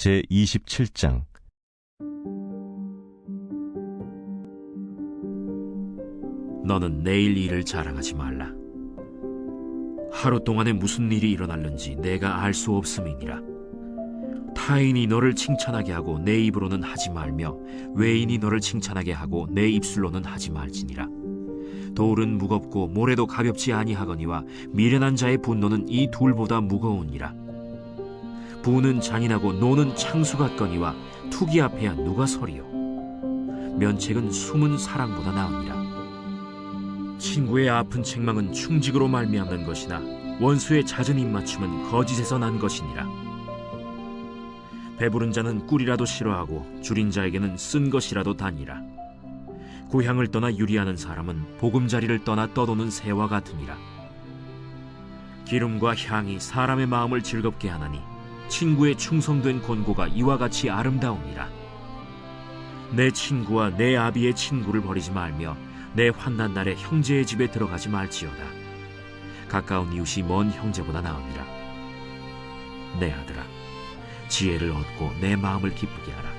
제27장. 너는 내일 일을 자랑하지 말라. 하루 동안에 무슨 일이 일어날는지 내가 알 수 없음이니라. 타인이 너를 칭찬하게 하고 내 입으로는 하지 말며 외인이 너를 칭찬하게 하고 내 입술로는 하지 말지니라. 돌은 무겁고 모래도 가볍지 아니하거니와 미련한 자의 분노는 이 둘보다 무거우니라. 부는 잔인하고 노는 창수 같거니와 투기 앞에야 누가 서리요. 면책은 숨은 사랑보다 나으니라. 친구의 아픈 책망은 충직으로 말미암는 것이나 원수의 잦은 입맞춤은 거짓에서 난 것이니라. 배부른 자는 꿀이라도 싫어하고 줄인 자에게는 쓴 것이라도 다니라. 고향을 떠나 유리하는 사람은 보금자리를 떠나 떠도는 새와 같으니라. 기름과 향이 사람의 마음을 즐겁게 하나니 친구의 충성된 권고가 이와 같이 아름다우니라. 내 친구와 내 아비의 친구를 버리지 말며 내 환난 날에 형제의 집에 들어가지 말지어다. 가까운 이웃이 먼 형제보다 나으니라. 내 아들아, 지혜를 얻고 내 마음을 기쁘게 하라.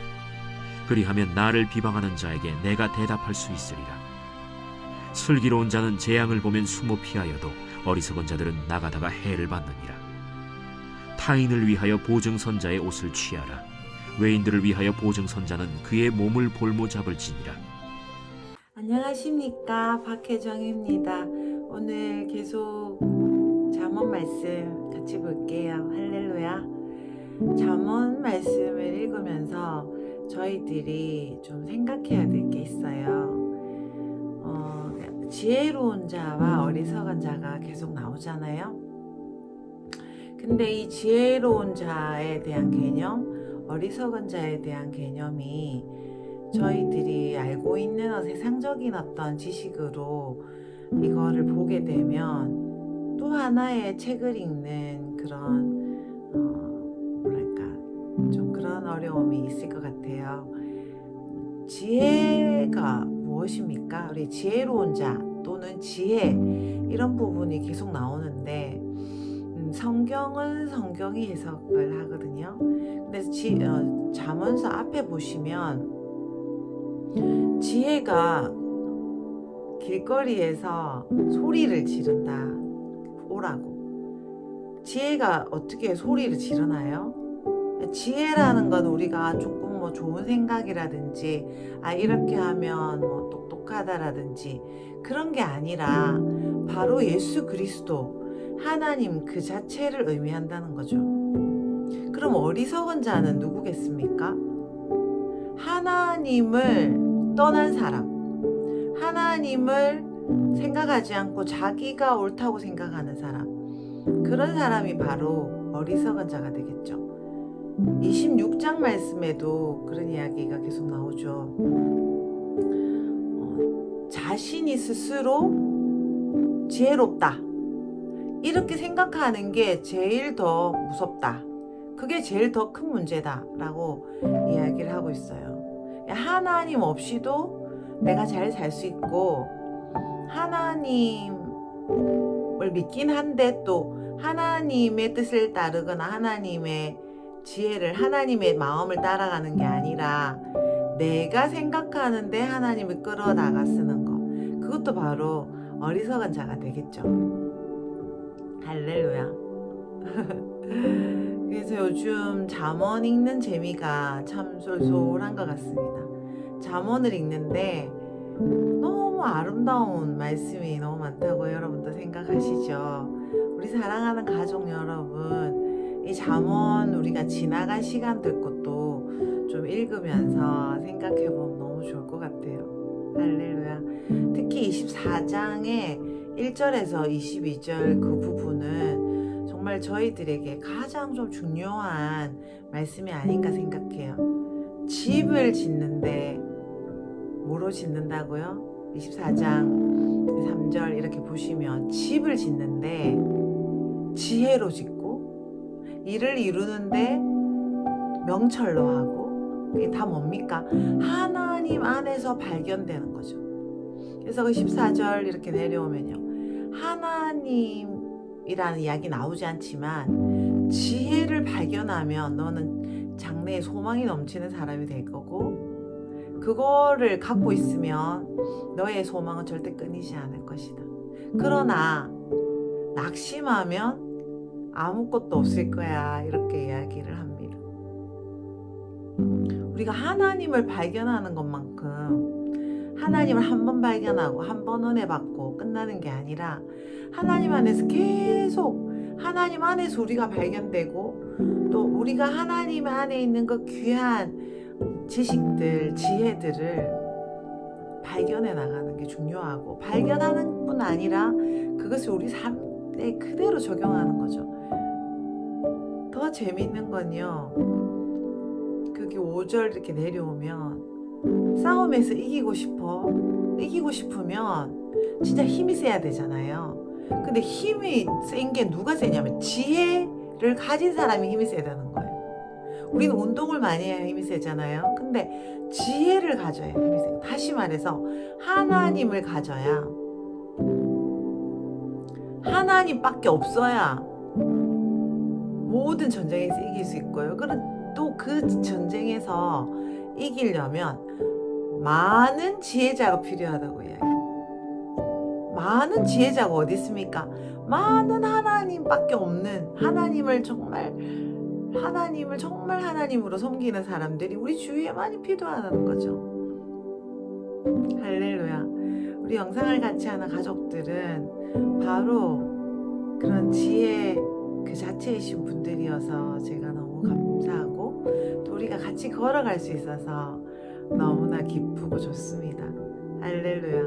그리하면 나를 비방하는 자에게 내가 대답할 수 있으리라. 슬기로운 자는 재앙을 보면 숨어 피하여도 어리석은 자들은 나가다가 해를 받느니라. 타인을 위하여 보증선자의 옷을 취하라. 외인들을 위하여 보증선자는 그의 몸을 볼모 잡을지니라. 안녕하십니까, 박혜정입니다. 오늘 계속 잠언 말씀 같이 볼게요. 할렐루야. 잠언 말씀을 읽으면서 저희들이 좀 생각해야 될 게 있어요. 지혜로운 자와 어리석은 자가 계속 나오잖아요. 근데 이 지혜로운 자에 대한 개념, 어리석은 자에 대한 개념이 저희들이 알고 있는 세상적인 어떤 지식으로 이거를 보게 되면 또 하나의 책을 읽는 그런 좀 그런 어려움이 있을 것 같아요. 지혜가 무엇입니까? 우리 지혜로운 자 또는 지혜, 이런 부분이 계속 나오는데 성경은 성경이 해석을 하거든요. 근데 잠언서 앞에 보시면 지혜가 길거리에서 소리를 지른다, 오라고. 지혜가 어떻게 소리를 지르나요? 지혜라는 건 우리가 조금 좋은 생각이라든지 이렇게 하면 똑똑하다라든지 그런 게 아니라 바로 예수 그리스도, 하나님 그 자체를 의미한다는 거죠. 그럼 어리석은 자는 누구겠습니까? 하나님을 떠난 사람, 하나님을 생각하지 않고 자기가 옳다고 생각하는 사람, 그런 사람이 바로 어리석은 자가 되겠죠. 26장 말씀에도 그런 이야기가 계속 나오죠. 자신이 스스로 지혜롭다, 이렇게 생각하는 게 제일 더 무섭다, 그게 제일 더 큰 문제다 라고 이야기를 하고 있어요. 하나님 없이도 내가 잘 살 수 있고, 하나님을 믿긴 한데 또 하나님의 뜻을 따르거나 하나님의 지혜를, 하나님의 마음을 따라가는 게 아니라 내가 생각하는데 하나님을 끌어다가 쓰는 거, 그것도 바로 어리석은 자가 되겠죠. 할렐루야. 그래서 요즘 잠언 읽는 재미가 참 쏠쏠한 것 같습니다. 잠언을 읽는데 너무 아름다운 말씀이 너무 많다고 여러분도 생각하시죠? 우리 사랑하는 가족 여러분, 이 잠언 우리가 지나간 시간들 것도 좀 읽으면서 생각해 보면 너무 좋을 것 같아요. 할렐루야. 특히 24장의 1절에서 22절 그 부분은 정말 저희들에게 가장 좀 중요한 말씀이 아닌가 생각해요. 집을 짓는데 뭐로 짓는다고요? 24장 3절 이렇게 보시면 집을 짓는데 지혜로 짓고, 일을 이루는데 명철로 하고, 그게 다 뭡니까? 하나님 안에서 발견되는 거죠. 그래서 그 14절 이렇게 내려오면요, 하나님이라는 이야기 나오지 않지만 지혜를 발견하면 너는 장래에 소망이 넘치는 사람이 될 거고, 그거를 갖고 있으면 너의 소망은 절대 끊이지 않을 것이다. 그러나 낙심하면 아무것도 없을 거야, 이렇게 이야기를 합니다. 우리가 하나님을 발견하는 것만큼 하나님을 한 번 발견하고 한 번 은혜 받고 끝나는 게 아니라 하나님 안에서 계속 하나님 안에서 우리가 발견되고, 또 우리가 하나님 안에 있는 그 귀한 지식들, 지혜들을 발견해 나가는 게 중요하고, 발견하는 뿐 아니라 그것을 우리 삶에 그대로 적용하는 거죠. 더 재밌는 건요, 그게 5절 이렇게 내려오면 싸움에서 이기고 싶으면 진짜 힘이 세야 되잖아요. 근데 힘이 센 게 누가 세냐면 지혜를 가진 사람이 힘이 세다는 거예요. 우리는 운동을 많이 해야 힘이 세잖아요. 근데 지혜를 가져야 힘이 세요. 다시 말해서 하나님을 가져야, 하나님밖에 없어야 모든 전쟁에서 이길 수 있고요. 또 그 전쟁에서 이기려면 많은 지혜자가 필요하다고 이야기해요. 많은 지혜자가 어디 있습니까? 많은 하나님밖에 없는, 하나님을 정말 하나님으로 섬기는 사람들이 우리 주위에 많이 필요하다는 거죠. 할렐루야. 우리 영상을 같이 하는 가족들은 바로 그런 지혜 그 자체이신 분들이어서 제가 너무 감사하고, 또 우리가 같이 걸어갈 수 있어서 너무나 기쁘고 좋습니다. 할렐루야.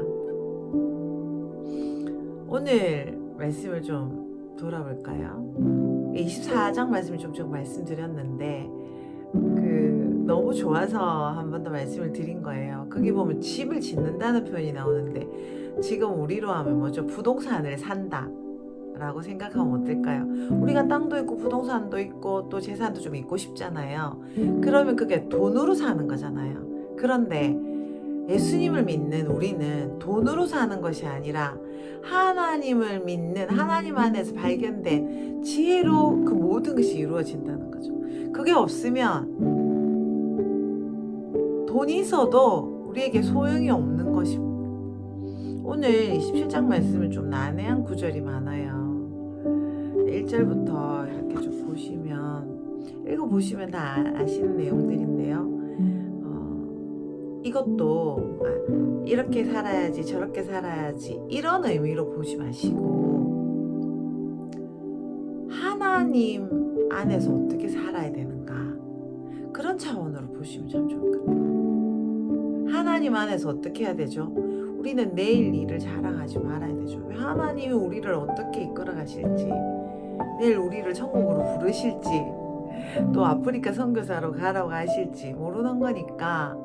오늘 말씀을 좀 돌아볼까요? 24장 말씀을 좀 말씀드렸는데, 너무 좋아서 한 번 더 말씀을 드린 거예요. 거기 보면 집을 짓는다는 표현이 나오는데, 지금 우리로 하면 뭐죠? 부동산을 산다 라고 생각하면 어떨까요? 우리가 땅도 있고 부동산도 있고 또 재산도 좀 있고 싶잖아요. 그러면 그게 돈으로 사는 거잖아요. 그런데 예수님을 믿는 우리는 돈으로 사는 것이 아니라 하나님을 믿는, 하나님 안에서 발견된 지혜로 그 모든 것이 이루어진다는 거죠. 그게 없으면 돈이 있어도 우리에게 소용이 없는 것입니다. 오늘 27장 말씀은 좀 난해한 구절이 많아요. 1절부터 이렇게 좀 읽어보시면 다 아시는 내용들인데요. 이것도 이렇게 살아야지 저렇게 살아야지 이런 의미로 보지 마시고, 하나님 안에서 어떻게 살아야 되는가, 그런 차원으로 보시면 참 좋을 것 같아요. 하나님 안에서 어떻게 해야 되죠? 우리는 내일 일을 자랑하지 말아야 되죠. 하나님이 우리를 어떻게 이끌어 가실지, 내일 우리를 천국으로 부르실지, 또 아프리카 선교사로 가라고 하실지 모르는 거니까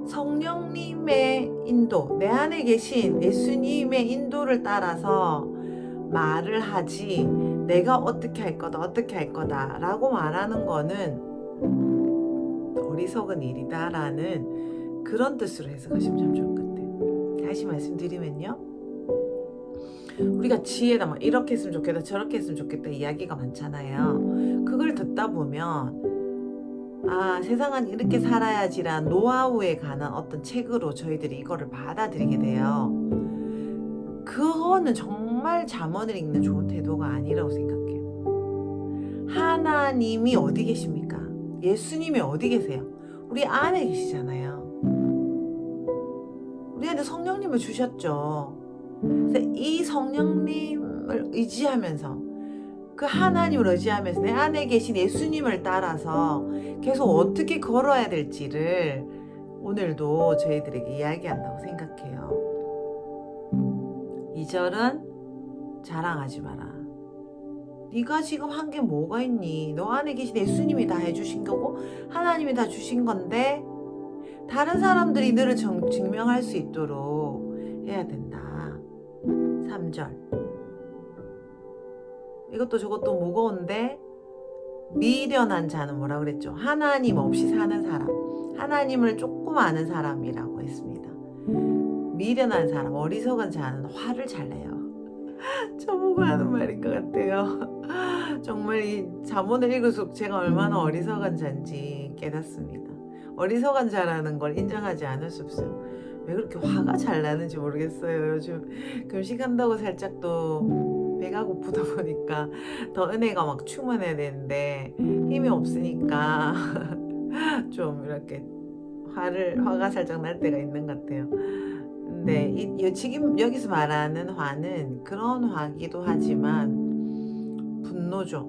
성령님의 인도, 내 안에 계신 예수님의 인도를 따라서 말을 하지, 내가 어떻게 할 거다 라고 말하는 거는 어리석은 일이다라는 그런 뜻으로 해석하시면 참 좋을 것 같아요. 다시 말씀드리면요, 우리가 지혜다, 막 이렇게 했으면 좋겠다 저렇게 했으면 좋겠다 이야기가 많잖아요. 그걸 듣다 보면 세상은 이렇게 살아야지란 노하우에 관한 어떤 책으로 저희들이 이거를 받아들이게 돼요. 그거는 정말 잠언을 읽는 좋은 태도가 아니라고 생각해요. 하나님이 어디 계십니까? 예수님이 어디 계세요? 우리 안에 계시잖아요. 우리한테 성령님을 주셨죠. 그래서 이 성령님을 의지하면서, 그 하나님을 의지하면서 내 안에 계신 예수님을 따라서 계속 어떻게 걸어야 될지를 오늘도 저희들에게 이야기한다고 생각해요. 2절은 자랑하지 마라. 네가 지금 한 게 뭐가 있니? 너 안에 계신 예수님이 다 해주신 거고 하나님이 다 주신 건데 다른 사람들이 너를 증명할 수 있도록 해야 된다. 3절. 이것도 저것도 무거운데, 미련한 자는 뭐라 그랬죠? 하나님 없이 사는 사람, 하나님을 조금 아는 사람이라고 했습니다. 미련한 사람, 어리석은 자는 화를 잘 내요. 저보고 하는 말인 것 같아요. 정말 이 잠언을 읽을수록 제가 얼마나 어리석은 자인지 깨닫습니다. 어리석은 자라는 걸 인정하지 않을 수 없어요. 왜 그렇게 화가 잘 나는지 모르겠어요. 요즘 금식한다고 살짝 또 배가 고프다 보니까 더 은혜가 막 충만해야 되는데 힘이 없으니까 좀 이렇게 화가 살짝 날 때가 있는 것 같아요. 근데 지금 여기서 말하는 화는 그런 화기도 하지만 분노죠.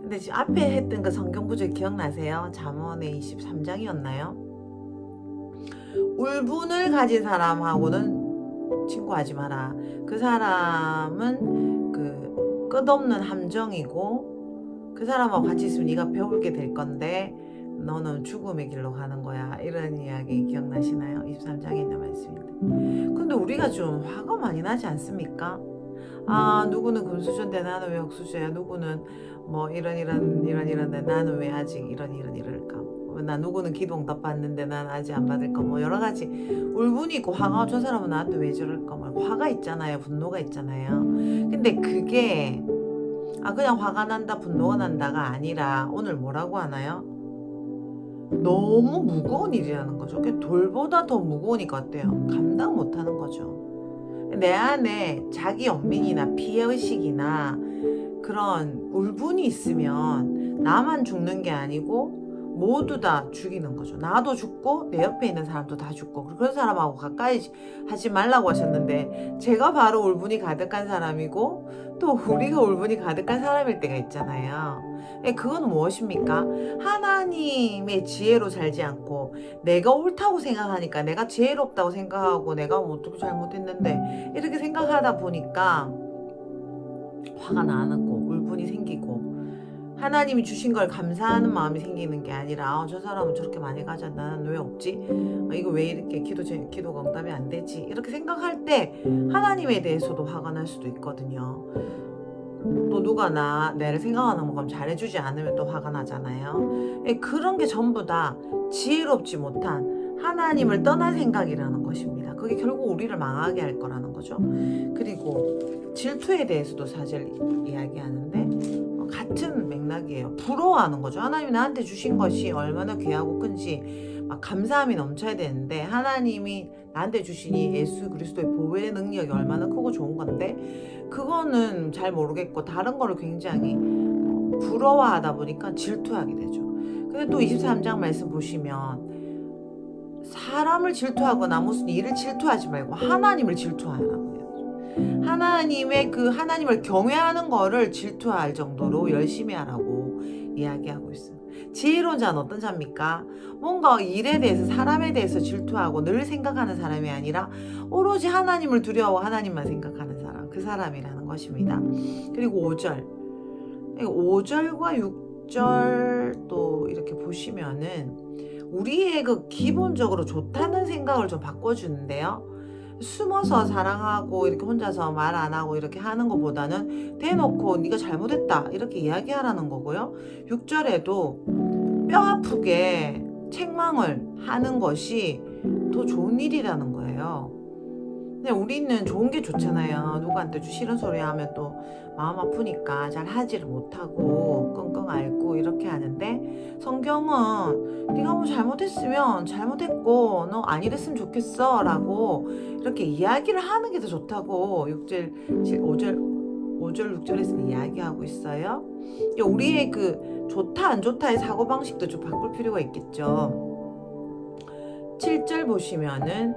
근데 지금 앞에 했던 그 성경 구절 기억나세요? 잠언의 23장이었나요? 울분을 가진 사람하고는 친구하지 마라. 그 사람은 그 끝없는 함정이고 그 사람하고 같이 있으면 네가 배울 게 될 건데 너는 죽음의 길로 가는 거야. 이런 이야기 기억나시나요? 23장에 있는 말씀인데. 근데 우리가 좀 화가 많이 나지 않습니까? 아, 누구는 금수저인데 나는 왜 옥수수야? 누구는 뭐 이런데 나는 왜 아직 이럴까? 나 누구는 기도 응답 받는데 난 아직 안 받을까? 뭐 여러 가지 울분이 있고 화가 저 사람은 나한테 왜 저럴까? 뭐 화가 있잖아요. 분노가 있잖아요. 근데 그게 그냥 화가 난다, 분노가 난다가 아니라 오늘 뭐라고 하나요? 너무 무거운 일이라는 거죠. 돌보다 더 무거우니까 어때요? 감당 못하는 거죠. 내 안에 자기 연민이나 피해의식이나 그런 울분이 있으면 나만 죽는 게 아니고 모두 다 죽이는 거죠. 나도 죽고 내 옆에 있는 사람도 다 죽고 그런 사람하고 가까이 하지 말라고 하셨는데 제가 바로 울분이 가득한 사람이고 또 우리가 울분이 가득한 사람일 때가 있잖아요. 그건 무엇입니까? 하나님의 지혜로 살지 않고 내가 옳다고 생각하니까 내가 지혜롭다고 생각하고 내가 뭐 어떻게 잘못했는데 이렇게 생각하다 보니까 화가 나고 울분이 생기고 하나님이 주신 걸 감사하는 마음이 생기는 게 아니라 저 사람은 저렇게 많이 가자 나는 왜 없지? 이거 왜 이렇게 기도가 응답이 안 되지? 이렇게 생각할 때 하나님에 대해서도 화가 날 수도 있거든요. 또 누가 내를 생각하는 만큼 잘해주지 않으면 또 화가 나잖아요. 그런 게 전부 다 지혜롭지 못한 하나님을 떠난 생각이라는 것입니다. 그게 결국 우리를 망하게 할 거라는 거죠. 그리고 질투에 대해서도 사실 이야기하는데 같은 맥락이에요. 부러워하는 거죠. 하나님이 나한테 주신 것이 얼마나 귀하고 큰지 막 감사함이 넘쳐야 되는데 하나님이 나한테 주신 이 예수 그리스도의 보혈의 능력이 얼마나 크고 좋은 건데 그거는 잘 모르겠고 다른 거를 굉장히 부러워하다 보니까 질투하게 되죠. 근데 또 23장 말씀 보시면 사람을 질투하거나 무슨 일을 질투하지 말고 하나님을 질투하라고 해요. 하나님의 그 하나님을 경외하는 거를 질투할 정도로 열심히 하라고 이야기하고 있어요. 지혜로운 자는 어떤 자입니까? 뭔가 일에 대해서 사람에 대해서 질투하고 늘 생각하는 사람이 아니라 오로지 하나님을 두려워 하나님만 생각하는 사람, 그 사람이라는 것입니다. 그리고 5절과 6절 또 이렇게 보시면은 우리의 그 기본적으로 좋다는 생각을 좀 바꿔주는데요. 숨어서 사랑하고 이렇게 혼자서 말 안 하고 이렇게 하는 것보다는 대놓고 네가 잘못했다 이렇게 이야기하라는 거고요. 6절에도 뼈 아프게 책망을 하는 것이 더 좋은 일이라는 거예요. 근데 우리는 좋은 게 좋잖아요. 누구한테 싫은 소리 하면 또 마음 아프니까 잘 하지를 못하고 끙끙 앓고 이렇게 하는데 성경은 네가 뭐 잘못했으면 잘못했고 너 안 이랬으면 좋겠어 라고 이렇게 이야기를 하는 게 더 좋다고 5절 6절에서 이야기하고 있어요. 우리의 그 좋다 안 좋다의 사고방식도 좀 바꿀 필요가 있겠죠. 7절 보시면은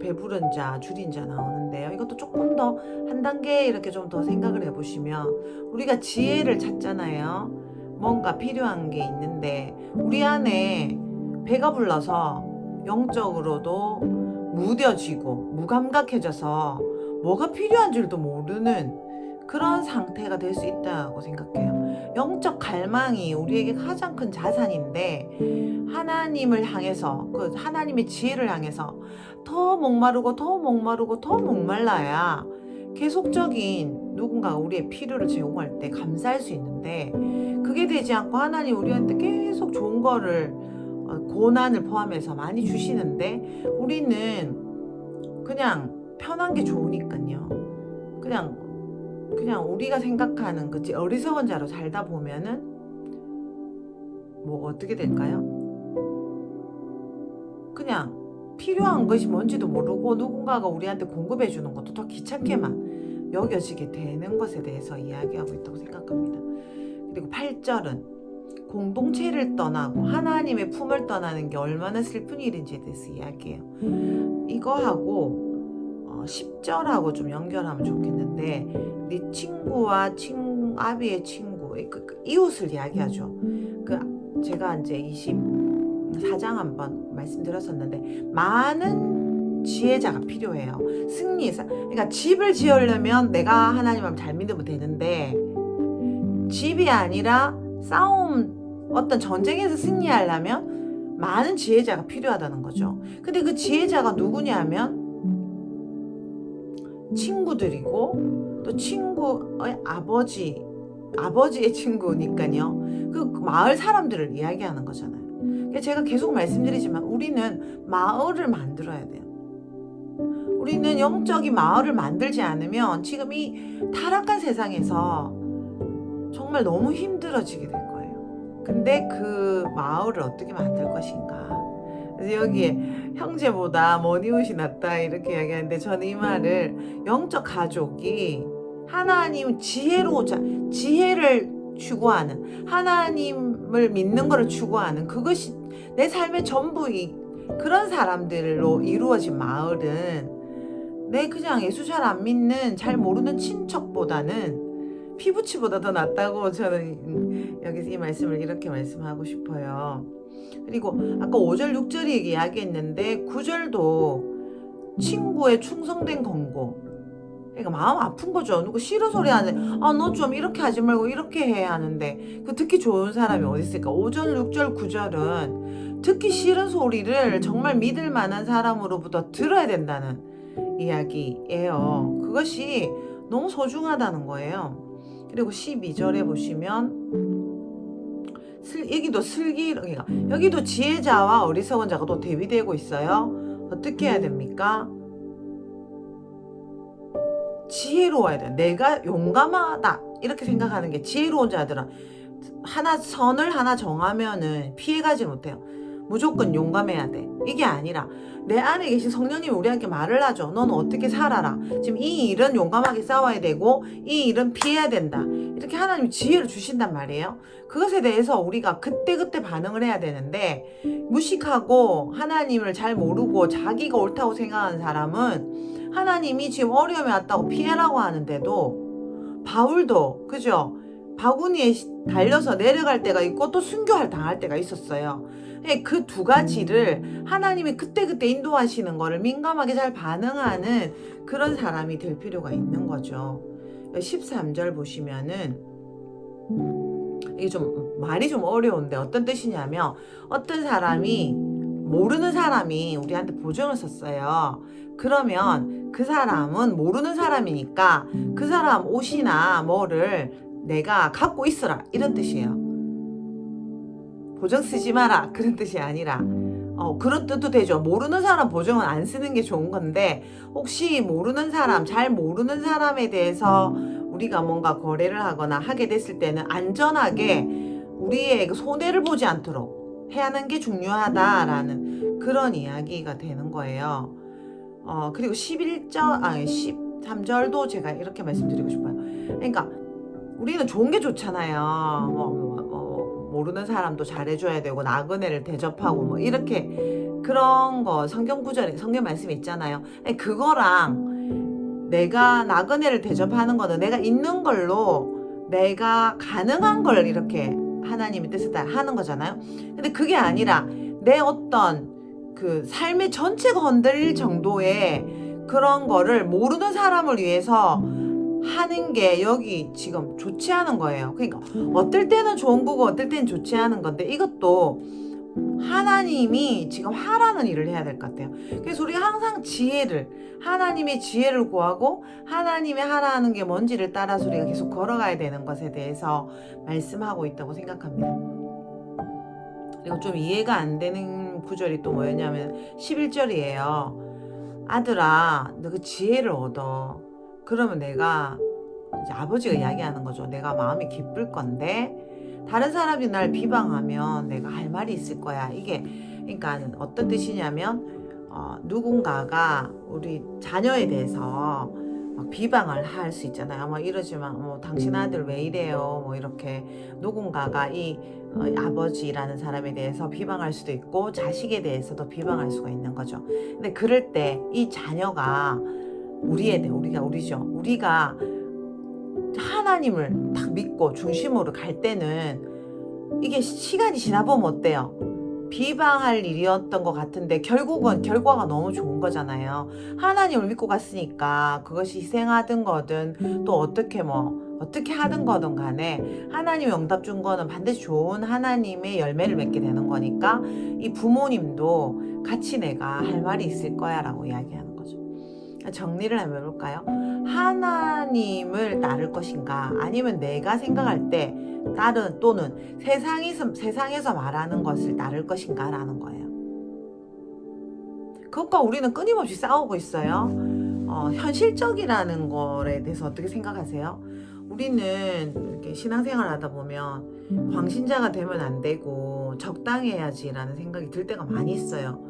배부른 자, 줄인 자 나오는데요. 이것도 조금 더 한 단계 이렇게 좀 더 생각을 해보시면 우리가 지혜를 찾잖아요. 뭔가 필요한 게 있는데 우리 안에 배가 불러서 영적으로도 무뎌지고 무감각해져서 뭐가 필요한 줄도 모르는 그런 상태가 될 수 있다고 생각해요. 영적 갈망이 우리에게 가장 큰 자산인데 하나님을 향해서 그 하나님의 지혜를 향해서 더 목마르고 더 목마르고 더 목말라야 계속적인 누군가가 우리의 필요를 제공할 때 감사할 수 있는데 그게 되지 않고 하나님 우리한테 계속 좋은 거를 고난을 포함해서 많이 주시는데 우리는 그냥 편한 게 좋으니까요. 그냥 우리가 생각하는 그 어리석은 자로 살다 보면은 뭐 어떻게 될까요? 그냥 필요한 것이 뭔지도 모르고 누군가가 우리한테 공급해 주는 것도 더 귀찮게만 여겨지게 되는 것에 대해서 이야기하고 있다고 생각합니다. 그리고 8절은 공동체를 떠나고 하나님의 품을 떠나는 게 얼마나 슬픈 일인지에 대해서 이야기해요. 이거하고 10절하고 좀 연결하면 좋겠는데, 네 친구와 아비의 친구, 그 이웃을 이야기하죠. 제가 이제 24장 한번 말씀드렸었는데, 많은 지혜자가 필요해요. 그러니까 집을 지으려면 내가 하나님을 잘 믿으면 되는데, 집이 아니라 어떤 전쟁에서 승리하려면 많은 지혜자가 필요하다는 거죠. 근데 그 지혜자가 누구냐면 친구들이고, 또 친구의 아버지의 친구니까요. 그 마을 사람들을 이야기하는 거잖아요. 제가 계속 말씀드리지만 우리는 마을을 만들어야 돼요. 우리는 영적인 마을을 만들지 않으면 지금 이 타락한 세상에서 정말 너무 힘들어지게 될 거예요. 근데 그 마을을 어떻게 만들 것인가. 그래서 여기에 형제보다 먼 이웃이 낫다 이렇게 이야기하는데, 저는 이 말을 영적 가족이 하나님 지혜를 추구하는, 하나님을 믿는 것을 추구하는, 그것이 내 삶의 전부인 그런 사람들로 이루어진 마을은 내 그냥 예수 잘 안 믿는 잘 모르는 친척보다는 피부치보다 더 낫다고 저는 여기서 이 말씀을 이렇게 말씀하고 싶어요. 그리고 아까 5절 6절이 이야기했는데 9절도 친구의 충성된 권고. 그러니까 마음 아픈 거죠. 누구 싫은 소리 하는데 너 좀 이렇게 하지 말고 이렇게 해 하는데 그 듣기 좋은 사람이 어디 있을까. 5절 6절 9절은 듣기 싫은 소리를 정말 믿을 만한 사람으로부터 들어야 된다는 이야기예요. 그것이 너무 소중하다는 거예요. 그리고 12절에 보시면 여기도 지혜자와 어리석은 자가 또 대비되고 있어요. 어떻게 해야 됩니까? 지혜로워야 돼요. 내가 용감하다 이렇게 생각하는 게 지혜로운 자들은 선을 하나 정하면은 피해가지 못해요. 무조건 용감해야 돼. 이게 아니라 내 안에 계신 성령님이 우리한테 말을 하죠. 너는 어떻게 살아라. 지금 이 일은 용감하게 싸워야 되고 이 일은 피해야 된다. 이렇게 하나님이 지혜를 주신단 말이에요. 그것에 대해서 우리가 그때그때 반응을 해야 되는데, 무식하고 하나님을 잘 모르고 자기가 옳다고 생각하는 사람은 하나님이 지금 어려움이 왔다고 피해라고 하는데도, 바울도 그죠? 바구니에 달려서 내려갈 때가 있고 또 순교할 당할 때가 있었어요. 그 두 가지를 하나님이 그때그때 인도하시는 거를 민감하게 잘 반응하는 그런 사람이 될 필요가 있는 거죠. 13절 보시면은 이게 좀 말이 좀 어려운데 어떤 뜻이냐면, 어떤 사람이 모르는 사람이 우리한테 보증을 썼어요. 그러면 그 사람은 모르는 사람이니까 그 사람 옷이나 뭐를 내가 갖고 있어라 이런 뜻이에요. 보증 쓰지 마라 그런 뜻이 아니라 그런 뜻도 되죠. 모르는 사람 보증은 안 쓰는 게 좋은 건데, 혹시 모르는 사람, 잘 모르는 사람에 대해서 우리가 뭔가 거래를 하거나 하게 됐을 때는 안전하게 우리의 손해를 보지 않도록 해야 하는 게 중요하다라는 그런 이야기가 되는 거예요. 그리고 13절도 제가 이렇게 말씀드리고 싶어요. 그러니까 우리는 좋은 게 좋잖아요. 모르는 사람도 잘해줘야 되고 나그네를 대접하고 뭐 이렇게 그런 거 성경 말씀이 있잖아요. 그거랑 내가 나그네를 대접하는 거는 내가 있는 걸로 내가 가능한 걸 이렇게 하나님의 뜻을 따라 하는 거잖아요. 근데 그게 아니라 내 어떤 그 삶의 전체가 흔들릴 정도의 그런 거를 모르는 사람을 위해서 하는 게 여기 지금 좋지 않은 거예요. 그러니까 어떨 때는 좋은 거고 어떨 때는 좋지 않은 건데, 이것도 하나님이 지금 하라는 일을 해야 될 것 같아요. 그래서 우리가 항상 하나님의 지혜를 구하고 하나님이 하라는 게 뭔지를 따라서 우리가 계속 걸어가야 되는 것에 대해서 말씀하고 있다고 생각합니다. 그리고 좀 이해가 안 되는 구절이 또 뭐였냐면 11절이에요. 아들아, 너 그 지혜를 얻어. 그러면 내가 이제 아버지가 이야기하는 거죠. 내가 마음이 기쁠 건데 다른 사람이 날 비방하면 내가 할 말이 있을 거야. 이게 그러니까 어떤 뜻이냐면 누군가가 우리 자녀에 대해서 막 비방을 할 수 있잖아요. 뭐 이러지만 뭐 당신 아들 왜 이래요? 뭐 이렇게 누군가가 이 아버지라는 사람에 대해서 비방할 수도 있고 자식에 대해서도 비방할 수가 있는 거죠. 근데 그럴 때 이 자녀가 우리가 하나님을 딱 믿고 중심으로 갈 때는 이게 시간이 지나보면 어때요? 비방할 일이었던 것 같은데 결국은 결과가 너무 좋은 거잖아요. 하나님을 믿고 갔으니까 그것이 희생하든 거든 또 어떻게 하든 거든 간에 하나님이 응답 준 거는 반드시 좋은 하나님의 열매를 맺게 되는 거니까 이 부모님도 같이 내가 할 말이 있을 거야 라고 이야기하는 거죠. 정리를 한번 해볼까요? 하나님을 따를 것인가 아니면 내가 생각할 때 또는 세상에서 말하는 것을 따를 것인가 라는 거예요. 그것과 우리는 끊임없이 싸우고 있어요. 현실적이라는 거에 대해서 어떻게 생각하세요? 우리는 이렇게 신앙생활 하다 보면 광신자가 되면 안 되고 적당해야지라는 생각이 들 때가 많이 있어요.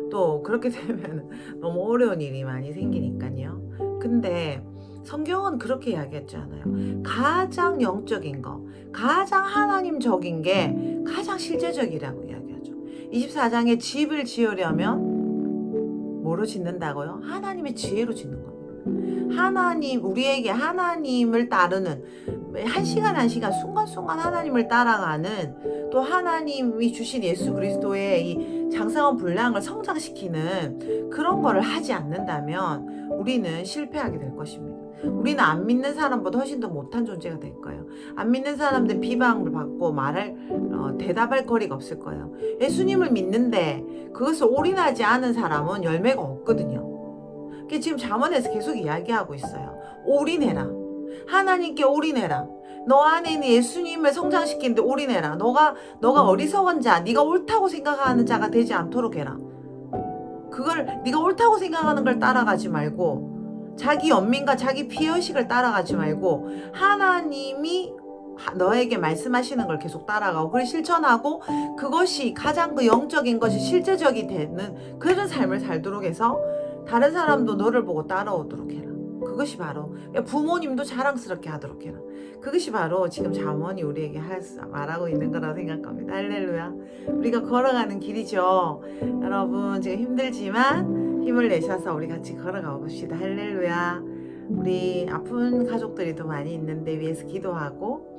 또 그렇게 되면 너무 어려운 일이 많이 생기니까요. 근데 성경은 그렇게 이야기했지 않아요. 가장 영적인 거, 가장 하나님적인 게 가장 실제적이라고 이야기하죠. 24장에 집을 지으려면 뭐로 짓는다고요? 하나님의 지혜로 짓는 겁니다. 우리에게 하나님을 따르는 한 시간 한 시간 순간순간 하나님을 따라가는 또 하나님이 주신 예수 그리스도의 이 장성한 분량을 성장시키는 그런 거를 하지 않는다면 우리는 실패하게 될 것입니다. 우리는 안 믿는 사람보다 훨씬 더 못한 존재가 될 거예요. 안 믿는 사람들 비방을 받고 대답할 거리가 없을 거예요. 예수님을 믿는데 그것을 올인하지 않은 사람은 열매가 없거든요. 지금 잠언에서 계속 이야기하고 있어요. 올인해라. 하나님께 올인해라. 너 안에 있는 예수님을 성장시키는데 올인해라. 너가 어리석은 자, 네가 옳다고 생각하는 자가 되지 않도록 해라. 그걸 네가 옳다고 생각하는 걸 따라가지 말고 자기 연민과 자기 피의식을 따라가지 말고 하나님이 너에게 말씀하시는 걸 계속 따라가고 그걸 실천하고 그것이 가장 그 영적인 것이 실제적이 되는 그런 삶을 살도록 해서 다른 사람도 너를 보고 따라오도록 해라. 그것이 바로 부모님도 자랑스럽게 하도록 해라. 그것이 바로 지금 잠언이 우리에게 말하고 있는 거라고 생각합니다. 할렐루야. 우리가 걸어가는 길이죠. 여러분 지금 힘들지만 힘을 내셔서 우리 같이 걸어가 봅시다. 할렐루야. 우리 아픈 가족들이 더 많이 있는데 위해서 기도하고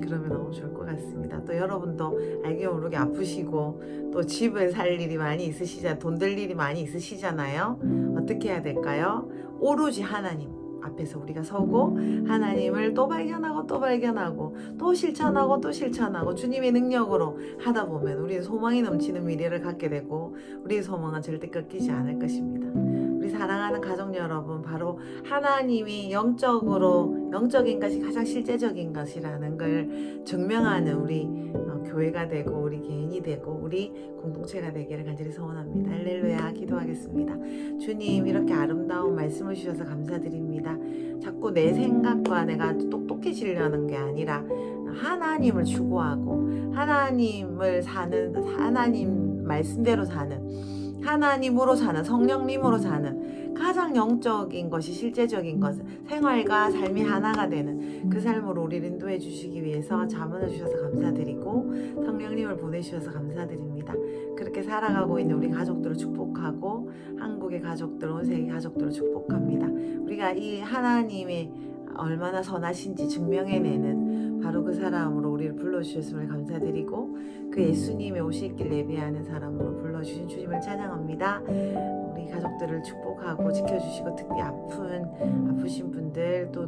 그러면 너무 좋을 것 같습니다. 또 여러분도 알게 모르게 아프시고 또 집을 살 일이 많이 돈 들 일이 많이 있으시잖아요. 어떻게 해야 될까요? 오로지 하나님 앞에서 우리가 서고 하나님을 또 발견하고 또 실천하고 주님의 능력으로 하다 보면 우리는 소망이 넘치는 미래를 갖게 되고 우리의 소망은 절대 꺾이지 않을 것입니다. 우리 사랑하는 가족 여러분, 바로 하나님이 영적인 것이 가장 실제적인 것이라는 걸 증명하는 우리 교회가 되고 우리 개인이 되고 우리 공동체가 되기를 간절히 소원합니다. 할렐루야. 기도하겠습니다. 주님, 이렇게 아름다운 말씀을 주셔서 감사드립니다. 자꾸 내 생각과 내가 똑똑해지려는 게 아니라 하나님을 추구하고 하나님 말씀대로 사는 하나님으로 사는 성령님으로 사는 가장 영적인 것이 실제적인 것 생활과 삶이 하나가 되는 그 삶으로 우리를 인도해 주시기 위해서 잠언을 주셔서 감사드리고 성령님을 보내주셔서 감사드립니다. 그렇게 살아가고 있는 우리 가족들을 축복하고 한국의 가족들, 온 세계 가족들을 축복합니다. 우리가 이 하나님의 얼마나 선하신지 증명해내는 바로 그 사람으로 우리를 불러주셨음을 감사드리고 그 예수님의 오실 길 예배하는 사람으로 불러주신 주님을 찬양합니다. 우리 가족들을 축복하고 지켜주시고 특히 아프신 분들 또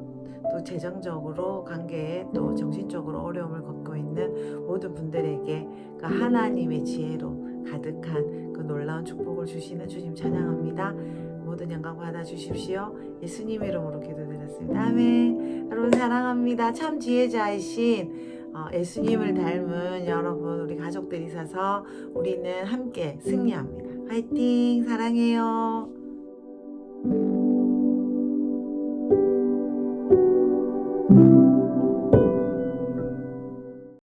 재정적으로 관계에 또 정신적으로 어려움을 겪고 있는 모든 분들에게 그 하나님의 지혜로 가득한 그 놀라운 축복을 주시는 주님 찬양합니다. 모든 영광 받아주십시오. 예수님 이름으로 기도드렸습니다. 아멘. 여러분 사랑합니다. 참 지혜자이신 예수님을 닮은 여러분 우리 가족들이 있어서 우리는 함께 승리합니다. 화이팅! 사랑해요.